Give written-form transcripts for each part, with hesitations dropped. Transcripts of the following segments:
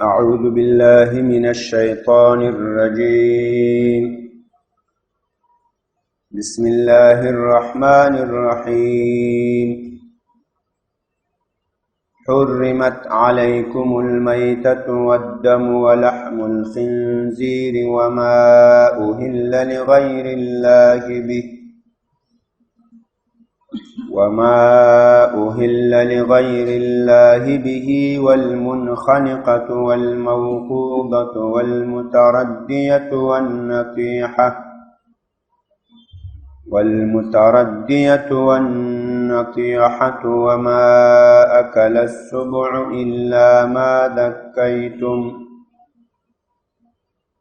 أعوذ بالله من الشيطان الرجيم بسم الله الرحمن الرحيم حرمت عليكم الميتة والدم ولحم الخنزير وما أهل لغير الله به والمنخنقة والموقوذة والمتردية والنطيحة وما أكل السبع إلا ما ذكيتم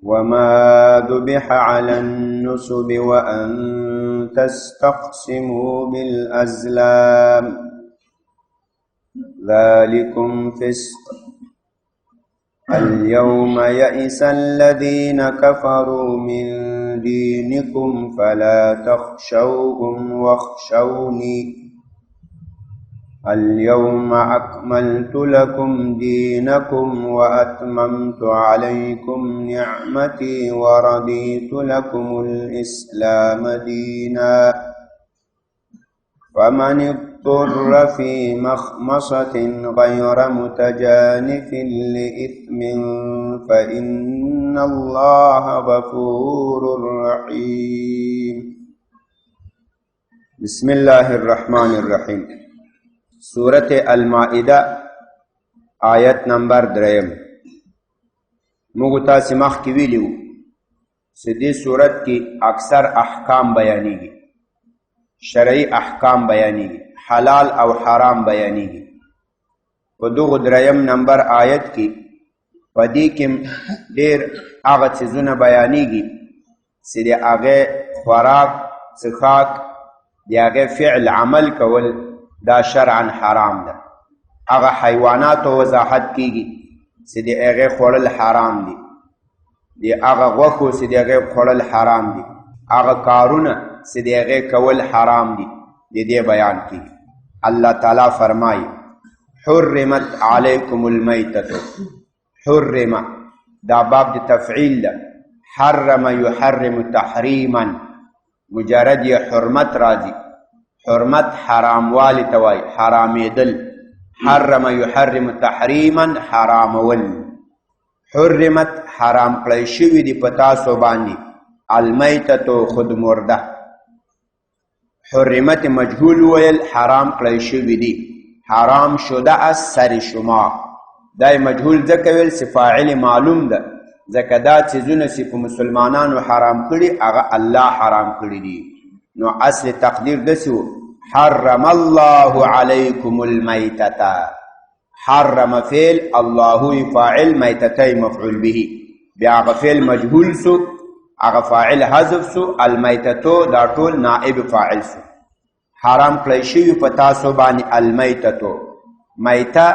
وما ذبح على النصب وأن تستقسموا بالأزلام ذلكم فسق اليوم يئس الذين كفروا من دينكم فلا تخشوهم واخشوني اليوم أكملت لكم دينكم وأتممت عليكم نعمتي ورضيت لكم الإسلام دينا فمن اضطر في مخمصة غير متجانف لإثم فإن الله غفور رحيم بسم الله الرحمن الرحيم سورة المائدة آیت نمبر 3 موږ تاسو مخکې ویلو چې دې سورت کې اکثر احکام بیانېږي شرعي احکام بیانېږي حلال او حرام بیانېږي په دغه 3 نمبر آیت کې په دې کې ډېر هغه څیزونه بیانېږي چې د هغې خوراک څښاک د هغې فعل عمل کول دا شرعا حرام ده هغه حیواناتو وضاحت کیږي چې د هغې خوړل حرام دي د هغه غوښو چې د هغې خوړل حرام دي هغه کارونه چې د هغې کول حرام دي د دې بیان کیږي الله تعالی فرمایي حرمت علیکم المیتة حرم دا باب د تفعیل ده حرم یحرم تحریما مجرد یې حرمت راځي حرمت حرام والی توای حرامیدل حرم یحرم تحریما حرامول حرمت حرام کړی شوي دي په تاسو باندې المیتة خود مرده حرمت مجهول ویل حرام کړی شوي دي حرام شده از سر شما دا مجهول ځکه ویل چې فاعل معلوم ده ځکه دا څیزونه چې په مسلمانانو حرام کړي هغه الله حرام کړي دي نو اصل تقدیر دسی و حرم الله علیکم المیتة حرم فعل الله فاعل میتة مفعول به بیا هغه فعل مجهول سو هغه فاعل حذف سو المیتة دا ټول نائب فاعل سو حرام کړی شوي په تاسو باندې المیتة میته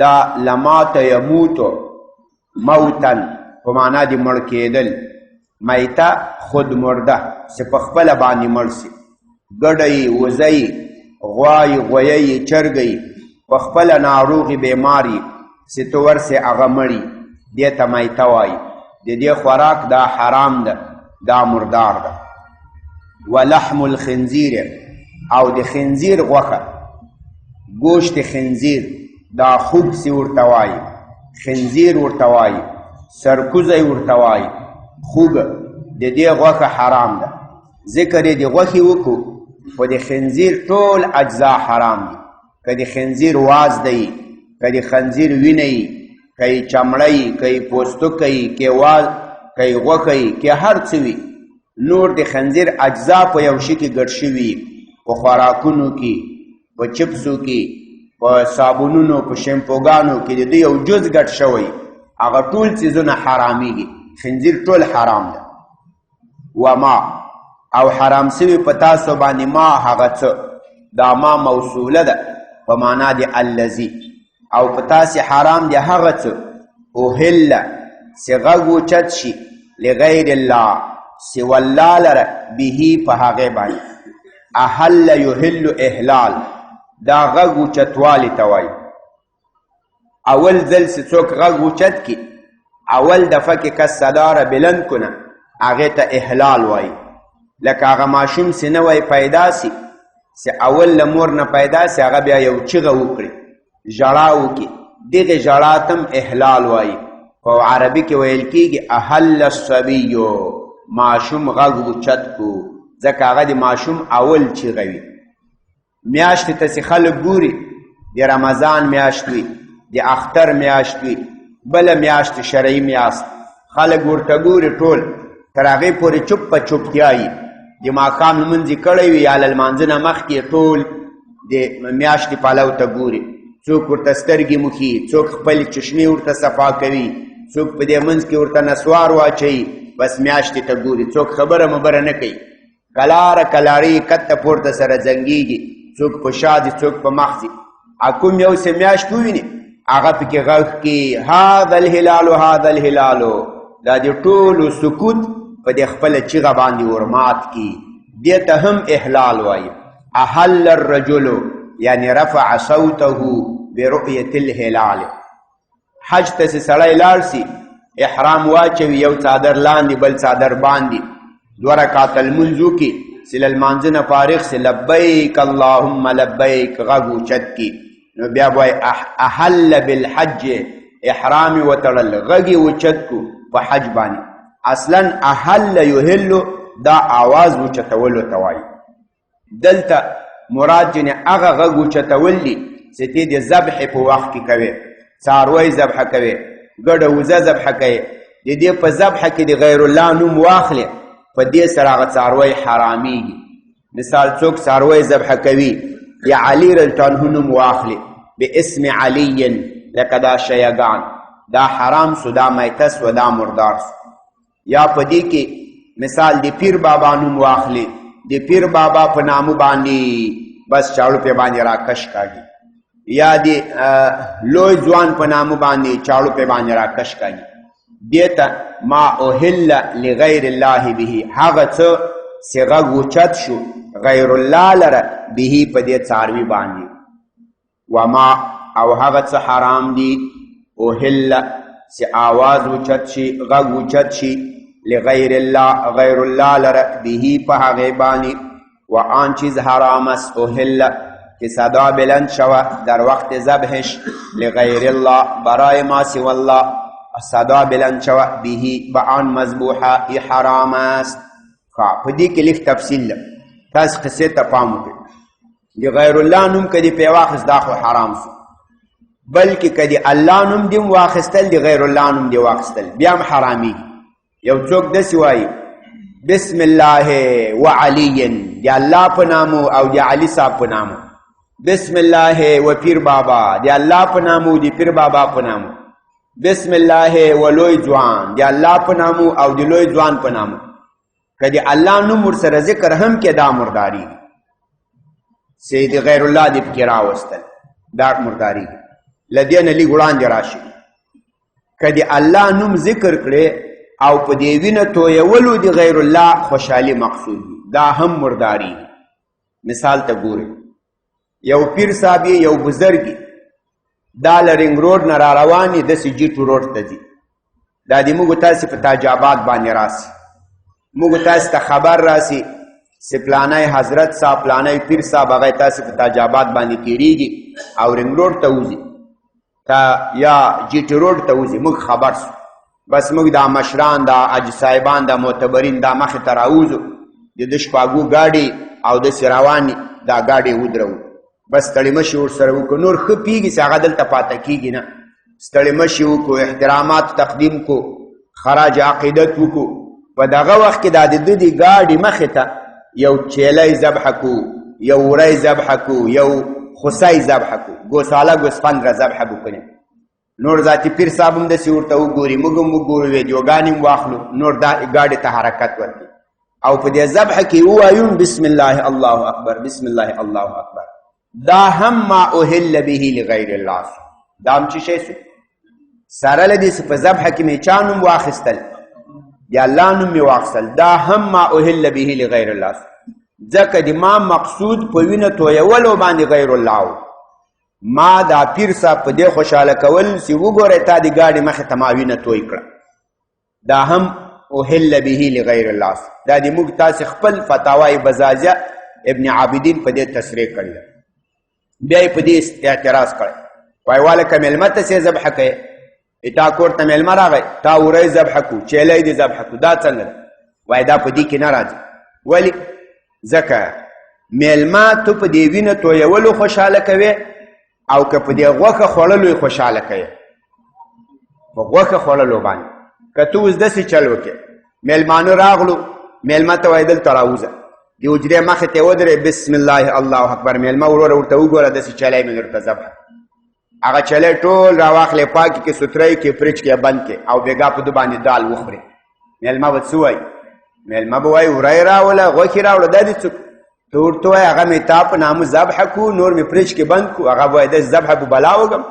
دا لمات یموتو موتن په معنا د مړ کېدل میته خود مرده چې په خپله باندې مړ سي ګډی وزی غوای غویی چرګی په خپله ناروغي بیماري چې تو ورسې هغه مړي دې ته میته وایي د دې خوراک دا حرام ده دا مردار ده ولحم الخنزیر او د خنزیر غوښه گوشت خنزیر دا خوب سی ورته وایي خنزیر ورته وایي سرکوزی ورته وایي خوب د دې غوښه حرام ده ذکر یې د غوښې وکړو په د خنزیر ټول اجزا حرام دي که د خنزیر واز دی که د خنزیر وینه یي که یې چمړه یي که یې پوستوکی یي که یې غوښه یي که هر څه وي نور د خنزیر اجزا په یو شي کې ګډ شوي په خوراکونو کې په چپسو کې په صابونونو په شیمپوګانو کې د دوی یو جز ګډ شوی هغه ټول څیزونه حرامیږي خنزیر ټول حرام ده وما او حرام سوي په تاسو باندې ما هغه څه دا ما موصوله ده په معنا د الذي او په تاسې حرام دی هغه څه اوهل چې غږ اوچت شي لغیر الله سوى الله لره به په هغې باندې احل یحل احلال دا غږ اوچتوالی ته وایي اول ځل چې څوک غږ اوچت کي اول دفعه کې کس صدا را بلند کنه هغې ته احلال وایي. لکه هغه ماشوم چې نوی پیدا سي چې اول له مور نه پیدا سي هغه بیا یو چغه وکړي ژړا وکړي دغې ژړا ته هم احلال وایي. په عربي کې ویل کېږي احل الصبي ماشوم غږ اوچت کو ځکه هغه د ماشوم اول چغه وي. میاشتې ته چې خلک ګوري د رمضان میاشت وي د اختر میاشت وي بله میاشت شرعي میاشت خلک ورته ګوري ټول تر هغې پورې چوپ په چوپتیا یي د ماښام لمونځ یې کړی وي یا له لمانځه نه مخکې ټول د میاشتې پلو ته ګوري. څوک ورته سترګې موښي څوک خپلې چشمې ورته صفا کوي څوک په دې منځ کې ورته نسوار واچوي بس میاشتې ته ګوري څوک خبره مبره نه کوي کلاره کلارې کته پورته سره زنګېږي څوک په شا دي څوک په مخ دي. کوم یو څه میاشت وویني هغه پکې غږ کړي هذا الهلال هذا الهلال دا د ټولو سکوت په دې خپله چغه باندې ورمات کړي دې ته هم احلال وایي. احل الرجل یعنی رفع صوته برؤیة الهلال. حج ته چې سړی لاړ سي احرام واچوي یو څادر لاندې بل څادر باندې 2 رکعته لمونځ وکړي چې له لمانځه نه فارغ سي لبیک اللهم لبیک غږ اوچت کړي نو بیا به وایي احل بالحج احرام یې وتړل غږ یې اوچت کو په حج باندې. اصلا احل یحل دا آواز اوچتولو ته وایي. دلته مراد جنې هغه غږ اوچتول دي چې ته د ذبح په وخت کې کوې څاروی ذبح کوې ګډه وزه ذبح کوې د دې په ذبح کې د غیر الله نوم واخلې په دې سره هغه څاروی حرامېږي. مثال څوک څاروی ذبح کوي یا علي رضی الله عنه نوم واخلې باسم علي لکه دا شیګان دا حرام سو دا میته سو دا مردار سو. یا په دې کې مثال د پیر بابا نوم واخلې د پیر بابا په نامو باندې بس چاړو په باندې راکش کاږي یا د لوی ځوان په نامو باندې چاړو په باندې راکش کاږي. دیتا ما اوهل لغیر الله به هغه څه چې غږ اوچت شو غیر الله لره به په دې څاروي باندې. وما او هغه څه حرام دي اوهل چې آواز اوچت شي غږ اوچت شي لغیر الله غیر الله لره به په هغې باندې. و آن چیز حرام است اوهل که صدا بلند شود در وقت ذبحش لغیر الله برای ما سوی الله صدا بلند شود به به آن مذبوحه ای حرام است. په دې کې لږ تفصیل ده تاسو قصې ته پام وکړئ. د غیر الله نوم که دې پرې واخیست دا خو حرام شو بلکې که د الله نوم دې واخیستل د غیر الله نوم دې واخیستل بیا هم حرامېږي. یو څوک داسې وایي بسم الله و علی د الله په نامو او د علي صاحب په نامو بسم الله و پیر بابا د الله په نامو د پیر بابا په نامو بسم الله و لوی ځوان د الله په نامو او د لوی ځوان په نامو که د الله نوم ورسره ذکر هم کې دا مرداري چې د غیر الله دې پکې راوستل دا مرداري له دې نه لږ وړاندې راشي. که د الله نوم ذکر کړې او په دې وینه تویولو د غیر الله خوشحالي مقصود وي دا هم مرداري. مثال ته ګورئ یو پیر صاحب یو بزرګي دا له رنګ روډ نه را روان یې داسې جیټو روډ ته ځي دا د موږ تاسې په تاج آباد باندې راسي موږ تاسې ته خبر راسي چې پلانی حضرت صاحب پلانی پیر صاحب هغه تاسې په تاج آباد باندې تېرېږي او رنګ روډ ته وځي یا جیټ روډ ته وځي موږ خبر سو بس موږ دا مشران دا حاجي صاحبان دا معتبرین دا مخې ته راوځو د ده شپاږو ګاډي او داسې روانې دا ګاډي ودرو بس ستړي مشي ورسره وکړو نور ښه پوهېږي چې هغه دلته پاته کېږي نه ستړي مشي وکړو احترامات تقدیم کو خراج عقیدت وکړو په دغه وخت کې دا د ده د ګاډي مخې ته یو چیلی ذبح کو یو وری ذبح کو یو خوسی ذبح کو ګوساله ګوسفند را ذبح وکړي نور ذاتي پیر صاحب هم داسې ورته وګوري موږ هم وګورو ویډیوګانې هم واخلو نور دا ګاډي ته حرکت ورکړي او په دې ذبح کې ووایو بسم الله الله اکبر بسم الله الله اکبر دا هم ما اوهل به لغیر الله دا هم چې شی سو سره له دې په ذبح کې مې چا نوم واخیستل یا الله نوم مې واخیستل دا هم ما اوهل به لغیر الله ځکه د ما مقصود په وینه تویولو باندې غیر الله ما دا پیر صاحب په دې خوشاله کول چې وګوره تا د ګاډي مخې ته ما وینه توی کړه، دا هم احل به لغیر الله. دا د موږ تاسې خپل فتاوای بزازیه ابن عابدین په دې تصریح کړی، بیا یې په دې اعتراض کړی، وایي واله که مېلمه ته سې ذبحه کوې، تا کور ته مېلمه راغی، تا وری ذبحه کړو، چیلی دې ذبحه کړو، دا څنګه ده؟ وایي دا په دې کې نه راځي. ولې؟ ځکه مېلمه ته په دې وینه تویولو خوشحاله کوې او که په دې غوښه خوړلو یې خوشحاله کوې. په غوښه خوړلو باندې که ته اوس داسې چل وکړې، مېلمانه راغلو، مېلمه ته وایي دلته راوځه، د حجرې مخې ته یې ودرې، بسم الله الله اکبر، مېلمه وروره ورته وګوره داسې چلی مې درته ذبحه. هغه چلی ټول راواخلې، پاکې کې سوتری کې فرج کې بند کې او بېګا په ده باندې دال وخورې. مېلمه به څه وایي؟ مېلمه به وایي وری راوله، غوښې راوړه، دا دې څوک؟ ته ورته وایي هغه مې تا په نامه ذبحه کړو، نور مې فرج کې بند کړو. هغه به وایي داسې ذبحه په بلا وږم،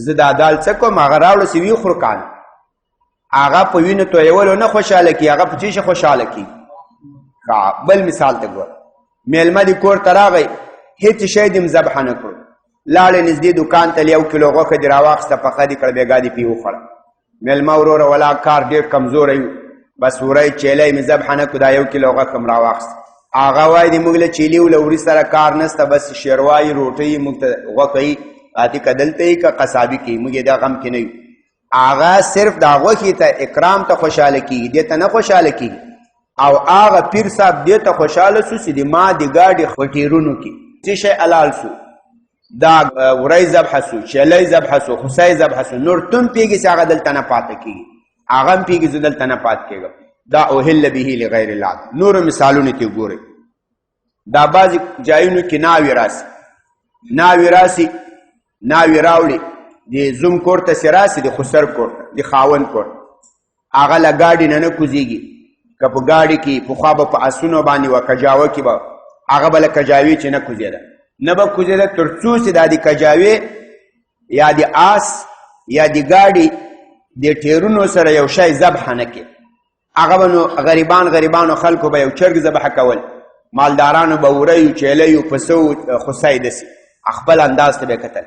زه دا دال څه کوم؟ هغه راوړه چې ویې خورو کانه. هغه په وینو تویولو نه خوشحاله کي، هغه په څه خوشحاله کي. بل مثال ته ګوره، مېلمه دې کور ته راغی، هېڅ شی دې ذبحه نه کړو، لاړې نږدې دوکان ته 1 کیلو غوښه دې راواخیسته، پخه دې کړه، بېګا دې پې وخوړه. مېلمه وروره ولا کار ډېر کمزوری و، بس وری چیلی مې ذبحه نه کړو، دا 1 کیلو غوښه م راواخیسته. هغه وایي د موږ له چیلي و له وري سره کار نسته، بس شیروایي روټۍ موږ ته غوښه یي، اتې که دلته یي که قصابي کوي، موږ یې دا غم کې نه یو. هغه صرف دا غوښې ته اکرام ته خوشحاله کېږي، دې ته نه خوشحاله کېږي. او هغه پیر صاحب دې ته خوشحاله سو چې د ما د ګاډي خټیرونو کې څه شی حلال سو، دا وری ذبحه سو، چیلی ذبحه سو، خوسی ذبحه سو، نور تم پیږي چې هغه دلته نه پاته کېږي، هغه هم پیږي چې دلته نه پات کېږي. دا احل به لغیر الله. نورو مثالونو کې ګورئ، دا بعضې ځایونو کې ناوې راسي، ناوې راسي، ناوې راوړي د زوم کور ته چې راسي، د خسر کور ته، د خاوند کور ته، هغه له ګاډي نه نه کوزېږي. که په ګاډي کې پخوا به په اسونو باندې وه، کجاوه کې به هغه به له کجاوې چې نه کوزېده، نه به کوزېده تر څو چې دا د کجاوې یا د آس یا د ګاډي د ټیرونو سره یو شی ذبحه نه کړي. هغه به نو غریبانو خلکو به یو چرګ ذبحه کول، مالدارانو به وری و چیلی و پسه و خوسی داسې خپل انداز ته به یې کتل.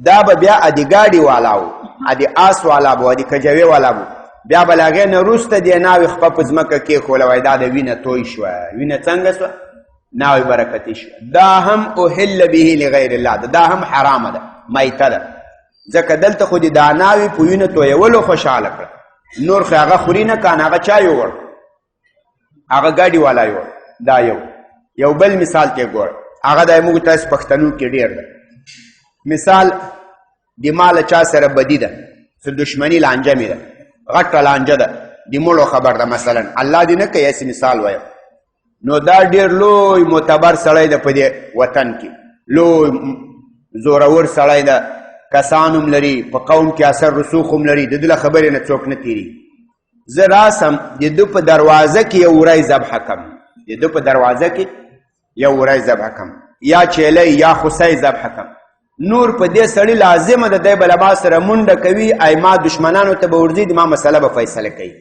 دا به بیا د ګاډي والا و، د آس والا به و، د کجاوې والا به، بیا به له هغې نه وروسته دې ناوې خپه په ځمکه کېښوله، وایي دا د وینه توی شوه، وینه څنګه شوه؟ ناوې برکتي شوه. دا هم احل به لغیر الله ده، دا هم حرامه ده، میته ده. ځکه دلته خو دې دا ناوې په وینه تویولو خوشحاله کړه، نور خو هغه خوري نه کان، هغه چا یوړ؟ هغه ګاډي والا یوړ. دا یو بل مثال کې ګوره، هغه د موږ تاسو پښتنو کې ډېر ده. مثال د مال چا سره بدي ده، څه دشمني لانجه مې ده، غټه لانجه ده، د مړو خبر ده مثلا، الله دې نه کوي هسې مثال وایم. نو دا ډېر لوی معتبر سړی ده په دې وطن کې، لوی زورور سړی ده، کسان هم لري، په قوم کې اثر رسوخ هم لري، د ده له خبرې نه څوک نه تېرېږي. زه راسم د ده په دروازه کې یو وری ذبحه کم، د ده په دروازه کې یو وری ذبحه کم، یا چیلی یا خوسی ذبحه کم. نور په دې سړي لازمه ده دی به له ما سره منډه کوي، ای ما دشمنانو ته به ورځي، د ما مسله به فیصله کوي.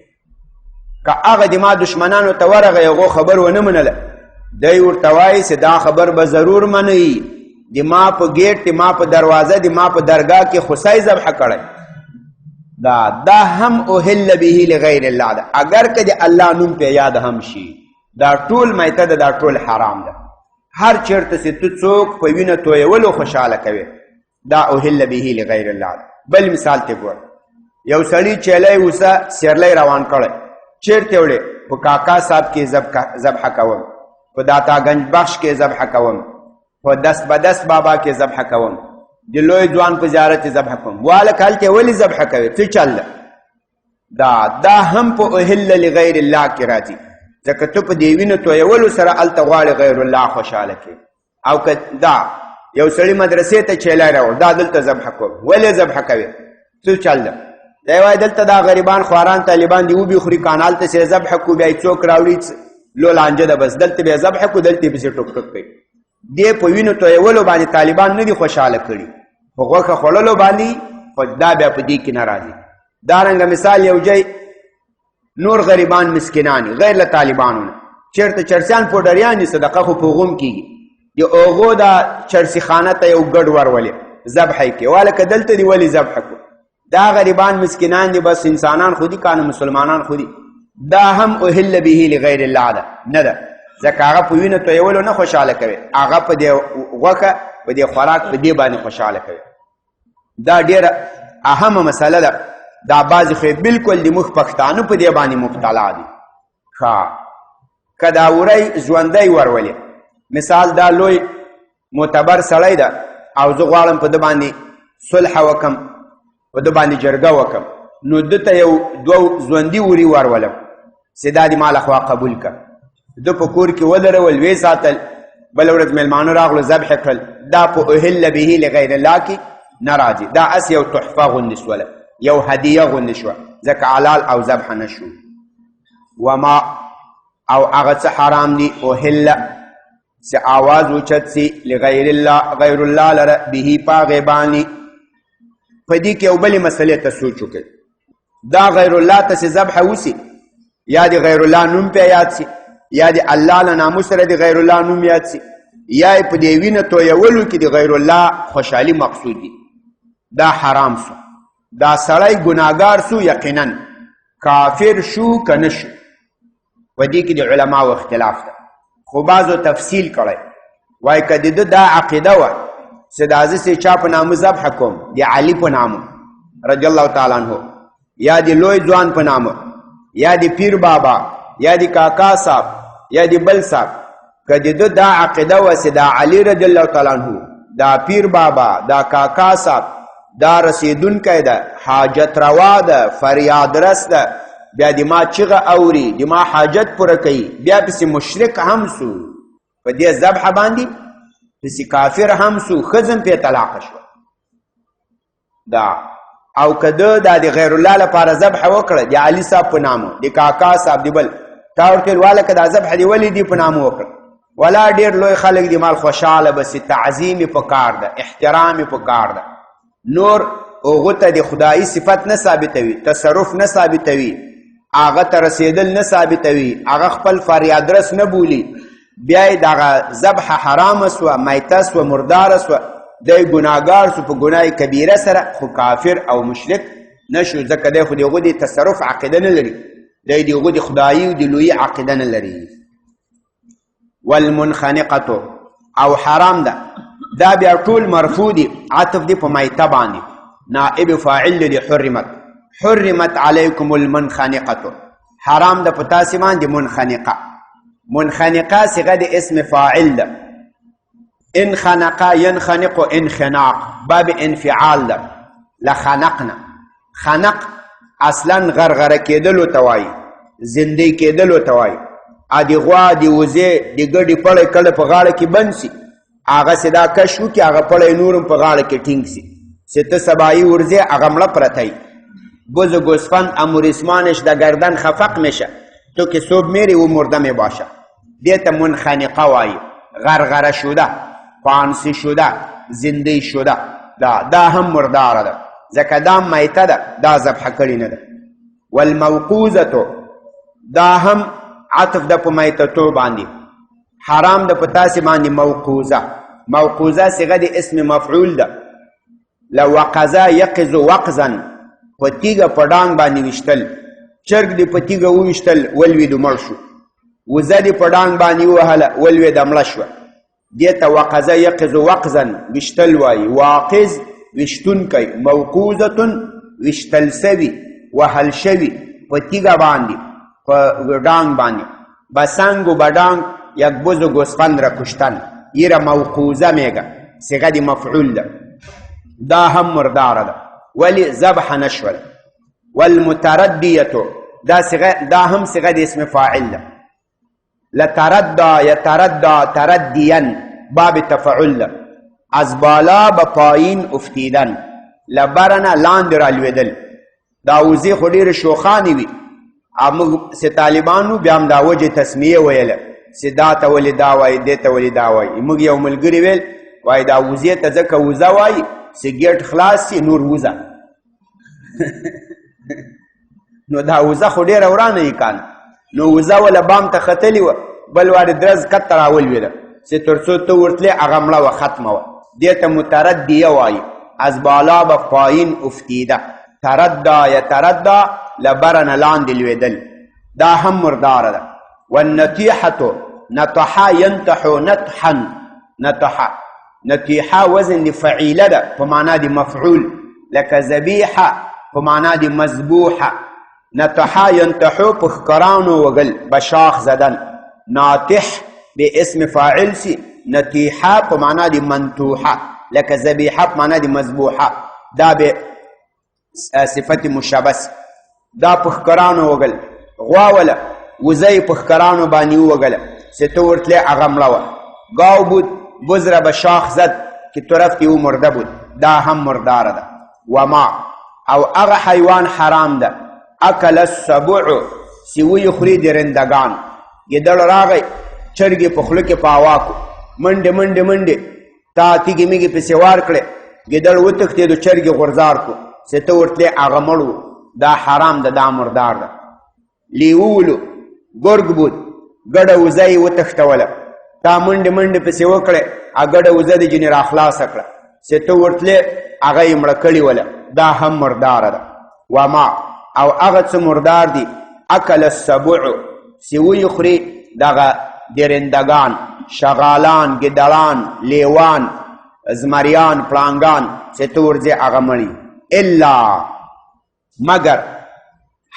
که هغه د ما دشمنانو ته ورغی، هغو خبر ونه منله، دی ورته وایي چې دا خبر به ضرور منئ، د ما په ګیټ، د ما په دروازه، د ما په درګاه کې خوسی ذبحه کړی. دا هم احل به لغیر الله ده، اگر که د الله نوم پې یاد هم شي. دا ټول میته ده، دا ټول حرام ده. هر چېرته چې ته څوک په وینه تویولو خوشحاله کوې، دا احل به لغیر الله ده. بل مثال ته ګوره، یو سړي چیلی اوسه سیرلی روان کړی، چېرته وړې؟ په کاکا صاحب کې ذبحه کوم، په داتا گنج بخش کې ذبحه کوم، په دست بدست بابا کې ذبحه کوم، د لوی ځوان په زیارت ذبحه کوم. والک هلته ولې ذبحه کوې؟ څه چل ده؟ دا هم په احل لغیر الله کې راځي، ځکه ته په دې وینو تویولو سره هلته غواړې غیر الله خوشحاله کړې. او که دا یو سړي مدرسې ته چیلی راوړ، دا دلته ذبحه کوم، ولې ذبحه کوې؟ څه چل ده؟ دی وایي دلته دا غریبان خواران طالبان دي وبې خوري، کان هلته چې ذبحه کړو، بیا یې څوک راوړي لو لانجه ده، بس دلته بیا ذبحه کړو، دلته یې پسې ټوک ټوک کوي. دې په وینو تویولو باندې طالبان نه دي خوشحاله کړي، په غوښه خوړلو باندې خو دا بیا په دې کې نه راځي. دارنګه مثال یو ځای نور غریبان مسکینان غیر له طالبانو نه، چېرته چرسیان پوډریان دي، صدقه خو په غوم کېږي، د هغو دا چرسي خانه ته یو ګډ ورولې، ذبح یې کې والکه دلته دی ولې ذبح کو دا غریبان مسکینان دي بس انسانان خودي کانه مسلمانان خودي دا هم اهل به لغیر الله ده نه ده ځکه هغه په وینه تویولو نه خوشحاله کوي هغه په دې غوښه په دې خوراک په دې باندې خوشحاله کوي دا ډېره اهمه مسله ده دا بعضې خو بلکل د موږ پښتانه په دې باندې مبتلا دي که دا وری ژوندی ورولې مثال دا لوی معتبر سړی ده او زه غواړم په ده باندې صلح وکم په ده باندې جرګه وکم نو ده ته یو دوه ژوندي وري ورولم چې دا دې ما لخوا قبول که ده په کور کې ودرول ویې ساتل بله ورځ میلمانه راغلو ذبح کړل دا په اهل به لغیر الله کې نه راځي دا اس یو تحفه غوندې شوله یو هدیه غوندې شوه ځکه حلال او ذبح نه شو وما او هغه څه حرام دي اهل چې آواز اوچت سي لغیر الله غیر الله لره به په هغې باندې په دې کې یو بلې مسلې ته سوچ وکړئ دا غیر الله ته چې ذبح وسي یا د غیر الله نوم پې یاد سي یا د الله له ناموس سره د غیر الله نوم یاد سي یا یې په دې وینه تویولو کې د غیر الله خوشحالي مقصود دي دا حرام سو دا سړی ګناهګار سو یقینا کافر شو که نه شو په دې کې د علماو اختلاف ده خو بعضو تفصیل کړی وایي که د ده دا عقیده وه چې دا زه چې چا په نامه ذبح کوم د علي په نامه رضی الله تعالی عنه یا د لوی ځوان په نامه یا د پیر بابا یا د کاکا صاحب یا د بل صاحب که د ده دا عقیده وه چې دا علي رضی الله تعالی عنه دا پیر بابا دا کاکا صاحب دا رسیدونکی ده حاجت روا ده فریاد رس ده بیا د ما چغه اوري د ما حاجت پوره کوي بیا پسې مشرک هم سو په دې ذبح باندې پسې کافر هم سو ښځم پې طلاقه شوه دا او که ده دا د غیر الله لپاره ذبح وکړه د علي صاحب په نامه د کاکا صاحب د بل تا ورته ویل واله که دا ذبح دې ولې دې په نامه وکړه ولا ډېر لوی خلک دي مال خوشحاله بسې تعظیم یې په کار ده احترام یې په کار ده نور هغو ته د خدایي صفت نه ثابتوي تصرف نه ثابتوي هغه ته رسېدل نه ثابتوي هغه خپل فریادرس نه بولي بیا یې دغه ذبح حرامه سوه میته سوه مرداره سوه دی ګناهګار سو په ګناه کبیره سره خو کافر او مشرک نه شو ځکه دی خو د هغو د تصرف عقیده نه لري دی د هغو د خدایي او د لویي عقیده نه لري والمنخنقة او حرام ده دا بیا ټول مرفوع دي عطف دي په میته باندې نائب فاعل دی حرمت علیکم المنخنقة حرام ده په تاسې باندې منخنقه صيغه د اسم فاعل ده انخنقه ينخنق انخناق باب انفعال ده لخنقنا خنق اصلا غرغره کېدلو ته وایي زندې کېدلو ته وایي ادي غوا دی وزې د ګډې پړی کله په غاړه کې بند سي هغه چې دا کش وکړي هغه پړی نورم په غاړه کې ټینګ سي چې ته سبایي ورځې هغه مړه پرتی بز گوسفند امور اسمانش در گردن خفق میشه تو که صبح میری و مرده میباشه دیتا منخنقه وایی غرغره شده پانسی شده زنده شده دا هم مرداره ده ځکه دا میته ده دا ذبح کړي نه ده والموقوزه دا هم عطف ده په میتتو باندې حرام ده په تاسې باندې موقوزه صيغه د اسم مفعول ده لو وقزا یقظ وقزا په تیږه په ډانګ باندې ویشتل چرګ دې په تیږه وویشتل ولوېدو مړ شو وزه دې په ډانګ باندې ووهله ولوېده مړه شوه دې ته وقزه یقظ وقزا ویشتل وایي واقظ ویشتونکی موقوزه ویشتل سوي وهل شوي په تیږه باندې په ډانګ باندې بسنگ و بدانگ یک بز و گوسفند را کشتن ایره موقوزه میگه صيغه دی مفعول ده دا هم مرداره ده ولی ذبح نشول والمتردیه دا هم صيغه دی اسم فاعل ده لتردى يتردى ترديا باب تفعل ده از بالا به پایین افتیدن لبرنه لاندې رالوېدل دا وزې خو ډېرې شوخانې وي موږ چې طالبانو بیا هم دا وجه تسمیه ویله چې دا ته ولې دا وایي دې ته ولې دا وایي موږ یو ملګري ویل وایي دا وزې ته ځکه وزه وایي چې ګیټ خلاص شي نور وزه نو دا وزه خو ډېره ورانه یې کانه نو وزه وله بام ته ختلې وه بل وارې درز کته راولوېده چې تر څو ته ورتلې هغه مړه وه ختمه وه دې ته متردیه وایي از بالا به پایین افتیده. تردی یتردی لبرن لاندې لویدل، دا هم مرداره ده. والنتیحة نطحا ینتحو نطحا، نطحا نتیحه وزن دی فعیله ده په معنا دی مفعول، لکه ذبیحه په معنا دی مذبوحه. نطحا ینتحو په ښکرانو وگل بشاخ زدن. ناطح به اسم فاعل سی، نتیحه په معنا دی منتوحه، لکه ذبیحه په معنا دی مذبوحه، دا به صفت مشابه. دا په ښکرانو وگل. غواوله وزی په ښکرانو باندې ووگله چې ته ورتلی هغه مړه وه. گاو بود بزره به شاخ زد که طرف تی او مرده بود، دا هم مرداره ده. وما او هغه حیوان حرام ده اکل السبع چې ویخوري د رندګان. ګیدړ راغی چرګې په خوله کې پاوا کو، منډې منډې منډې تا تیږې میږې پسې وار کړې، ګیدړ وتښتېدو چرګې غورځار کو چې ته ورتلی هغه مړ و، دا حرام ده، دا مردار ده. لیوولو ګرګ بود ګډه وزه یې وتښتوله، تا منډې منډې پسې وکړې، ګډه وزه دې جنې راخلاصه کړه چې ته ورتلې هغه یې مړه کړې وله، دا هم مرداره ده. وما او هغه څه مردار دي اکل السبع چې ویې خوري دغه درندګان، شغالان، ګیدړان، لیوان، زمریان، پړانګان، چې ته ورځې هغه مړي. الا مگر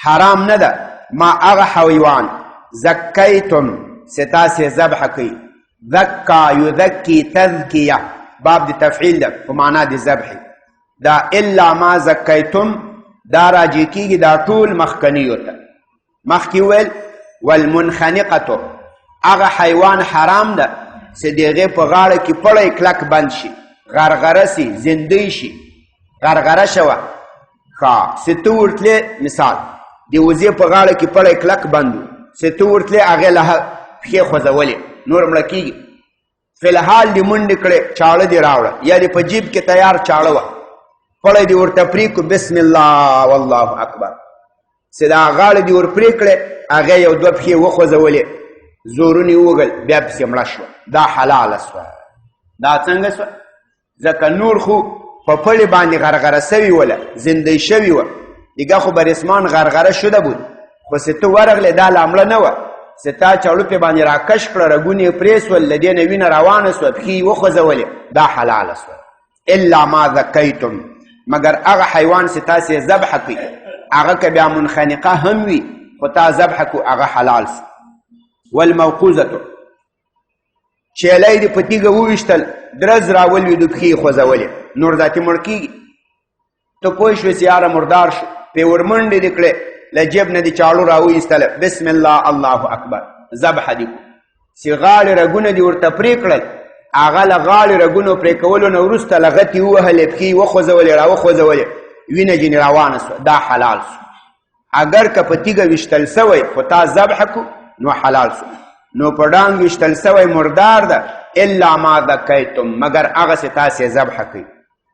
حرام نه ده ما هغه حیوان زکیتم چې تاسې ذبح کوي. ذکا یذکی تذکیه باب د تفعیل ده په معنا د ذبح. دا الا ما زکیتم دا راجع کیږي دا ټول مخکنیو ته. مخکې ویل والمنخنقه هغه حیوان حرام ده چې د هغې په غاړه کې پړی کلک بند شي، غرغره سي، زندۍ شي، غرغره شوه ښه چې ته ورتلې مثال د وزې په غاړه کې پړی کلک بند و چې ته ورتلې هغې له پښې خوځولې نور مړه کېږي. فلحال دې منډې کړې چاړه دې راوړه یا دې په جیب کې تیار چاړه وه، پړی دې ورته پرې کړو بسم الله والله اکبر چې دا غاړه دې ور پرې کړې هغې یو دوه پښې وخوځولې زورونه یې ووږل بیا پسې مړه شوه، دا حلاله سوه. دا څنګه سوه؟ ځکه نور خو په پړې باندې غرغره سوي وله، زندۍ شوي وه، دیگه خو برسمان غرغره شده بود، خو چې ته ورغلې دا لا مړه نه وه چې تا چاړو پې باندې راکش کړه، رګونه یې پرې سول، له دې نه وینه روانه سوه، پښې یې وخوځولې، دا حلاله سوه. الا ما ذکیتم مگر هغه حیوان چې تاسې ذبح کوي، هغه که بیا منخنقه هم وي خو تا ذبح کو هغه حلال سو. والموقوذه چیلی دې په تیږه وویشتل درز راولوېدو پښې یې خوځولې نور ذاتې مړ کېږي. ته پوه شوې چې یاره مردار شو، پې ورمنډې دې کړې، له جیب نه دې چاړو راوایستله بسم الله الله اکبر ذبح دې کو چې غاړې رګونه دې ورته پرې کړل، هغه له غاړې رګونو پرې کولو نه وروسته لغتې ووهلې، پښې یې وخوځولې راوخوځولې، وینه جنې روانه سوه، دا حلال سو. اگر که په تیږه ویشتل سوی خو تا ذبح کو نو حلال سو. نو په ډانګ ویشتل سوی مردار ده الا ما ذکیتم مگر هغه چې تاسې ذبح کوي.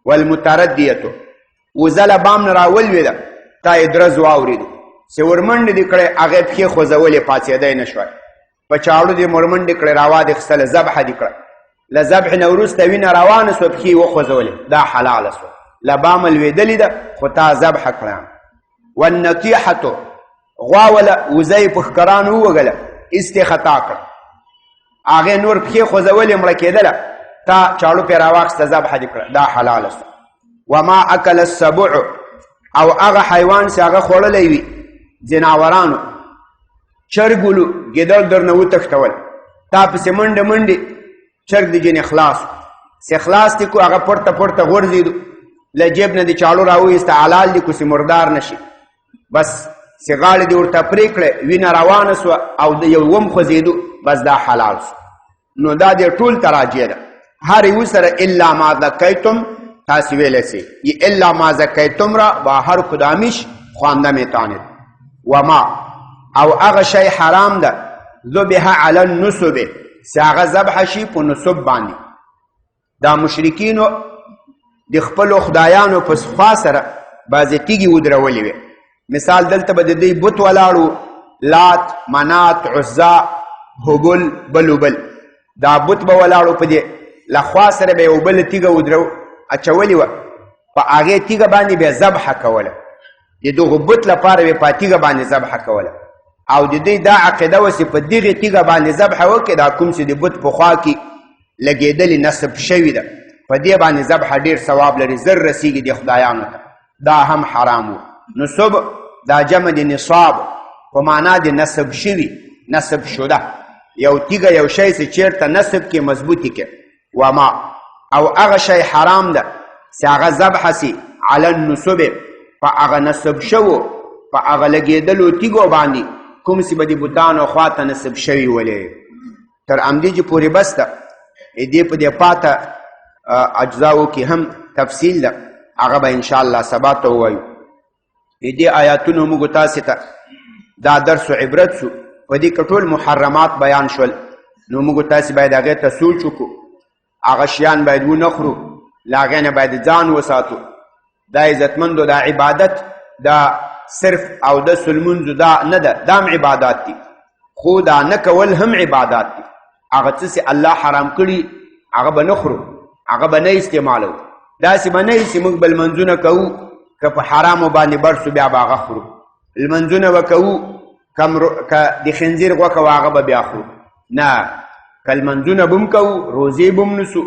والمتردیه وزه له بام نه راولوېده تا یې درز واورېدو چې ورمنډې دې کړی هغې پښې خوځولې پاڅېدی نه شوی، په چاړو دې ورمنډې کړې راوادې خستله ذبحه دې کړه، له ذبح نه وروسته وینه روانه سوه، پښې یې وخوځولې، دا حلاله سوه. له بامه لوېدلې ده خو تا ذبح کړه. والنطیحة غواوله وزه یې په ښکرانو ووږله ایستې خطا کړه، هغې نور پښې خوځولې مړه کېدله، تا چاړو پې راواخسته ذبحه دې کړه، دا حلاله سوه. وما اکل السبع او هغه حیوان چې هغه خوړلی وي ځناورانو، چرګولو ګیدړ درنه وتښتول، تا پسې منډې منډې چرګ دې جنې خلاص چې خلاص دې کو هغه پورته پورته غورځېدو، له جیب نه دې چاړو راوایسته حلال دې کو چې مردار نه شي، بس چې غاړې دې ورته پرې کړې وینه روانه سوه او د یو وم خوځېدو، بس دا حلال سو. نو دا دې ټول ته راجع ده، هر یو سره الا ما ذکیتم تاسې ویلی سي، الا ما ذکیتم را با هر کدامیش خوانده میتانید. وما او هغه شی حرام ده ذبح علی النصب چې هغه ذبح شي په نصب باندې. دا مشرکینو د خپلو خدایانو په خوا سره بعضې تیږې ودرولې وې، مثال دلته به د دوی بت ولاړو، لات، منات، عزا، هبل، بل وبل، دا بت به ولاړو په دې له خوا سره به یې یو بله تیږه ودرو اچولې وه، په هغې تیږه باندې بیا ذبحه کوله، د دغو بت لپاره به په تیږه باندې ذبحه کوله. او د دوی دا عقیده وه چې په دغې تیږه باندې ذبحه وکړي، دا کوم چې د بت په خوا کې لګېدلې نصب شوي ده، په دې باندې ذبحه ډېر ثواب لري، زر رسیږي د خدایانو ته. دا هم حرام و. نصب دا جمع د نصاب په معنا د نصب شوي، نصب شده. یو تیږه یو شی چې چېرته نصب کې مضبوطي کې وما. او هغه شی حرام ده چې هغه ذبحه سي علی النصب، په هغه نصب شوو په هغه لګېدلو تیږو باندې کوم چې به د بوتانو خواته نصب شوي ولې. تر همدې چې پورې بس ده. دې په دې پاته اجزاو کې هم تفصیل ده، هغه به انشاءالله سبا ته ووایو. دې آیاتونو موږ تاسې ته دا درس و عبرت سو. په دې کې ټول محرمات بیان شول، نو موږ تاسې باید هغې ته سوچ وکړو. هغه شیان باید ونه خورو، له هغې نه باید ځان وساتو. دا عزتمندو دا عبادت دا صرف او د سلمونځو دا نه ده، دا هم عبادات دي، خو دا نه کول هم عبادات دي. هغه څه چې الله حرام کړي هغه به نه خورو، هغه به نه استعمالو. داسې به نه وي چې موږ به لمنځونه کوو، که په حرامو باندې بر سو بیا به هغه خورو. لمنځونه به کوو، که د خنزیر غوښه وه هغه به بیا خورو. نه، که لمنځونه به هم کوو، روزې به هم نسو،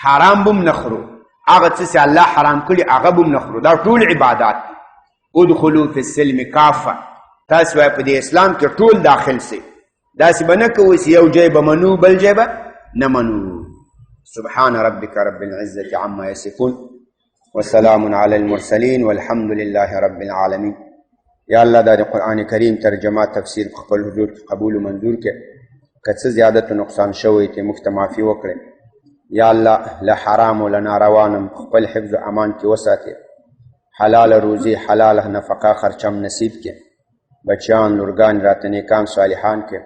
حرام به هم نه خورو. هغه څه چې الله حرام کړي هغه به هم نه خورو. دا ټول عبادات دي. ادخلوا فی السلم کافه. تاسې وایه په دې اسلام کې ټول داخل سئ. داسې به نه کوئ چې یو ځای به منو بل ځای به نه منو. سبحان ربک رب العزة عما یصفون وسلام علی المرسلین والحمد لله رب العالمین. یا الله دا د قرآن کریم ترجمه تفسیر په خپل حضور کې قبول و منظور کې. که څه زیادت و نقصان شوی ته موږ ته معافي وکړئ. یا الله له حرام و له ناروانم خپل حفظ و امان کې وساتې. حلال روزی حلال نفقه خرچم نصیب کې. بچیان لورګان راته نیکان صالحان کې.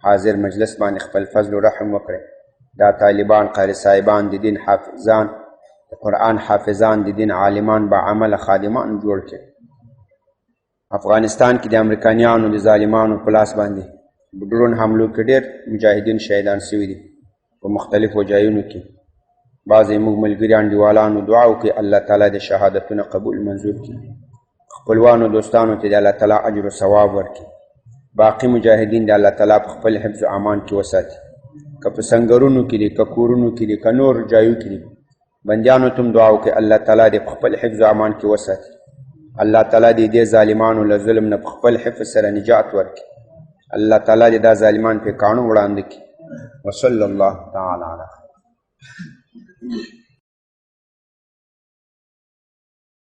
حاضر مجلس باندې خپل فضل و رحم وکړئ. دا طالبان قاری صاحبان د دین حافظان د قرآن حافظان د دین عالمان با عمل خادمان جوړ کړي. افغانستان کې د امریکایانو د ظالمانو په لاس باندې ډرون حملو کې ډېر مجاهدین شهیدان شوي دي په مختلفو ځایونو کې. بعضې موږ ملګري انډیوالانو دعا وکړي الله تعالی د شهادتونه قبول منظور کړي. خپلوانو دوستانو ته د الله تعالی اجر و ثواب ورکړي. باقي مجاهدین د الله تعالی په خپل حفظ و امان کې وساتي. که په سنګرونو کې دي، که کورونو کې دي، که نور ځایو کې دي، بندیانو ته هم دعا وکړي الله تعالی دې په خپل حفظ و امان کې وساتي. الله تعالی دې دې ظالمانو له ظلم نه په خپل حفظ سره نجات ورکړي. الله تعالی دې دا ظالمان په کاڼو وړاندې کړي. وصلی الله تعالی علیه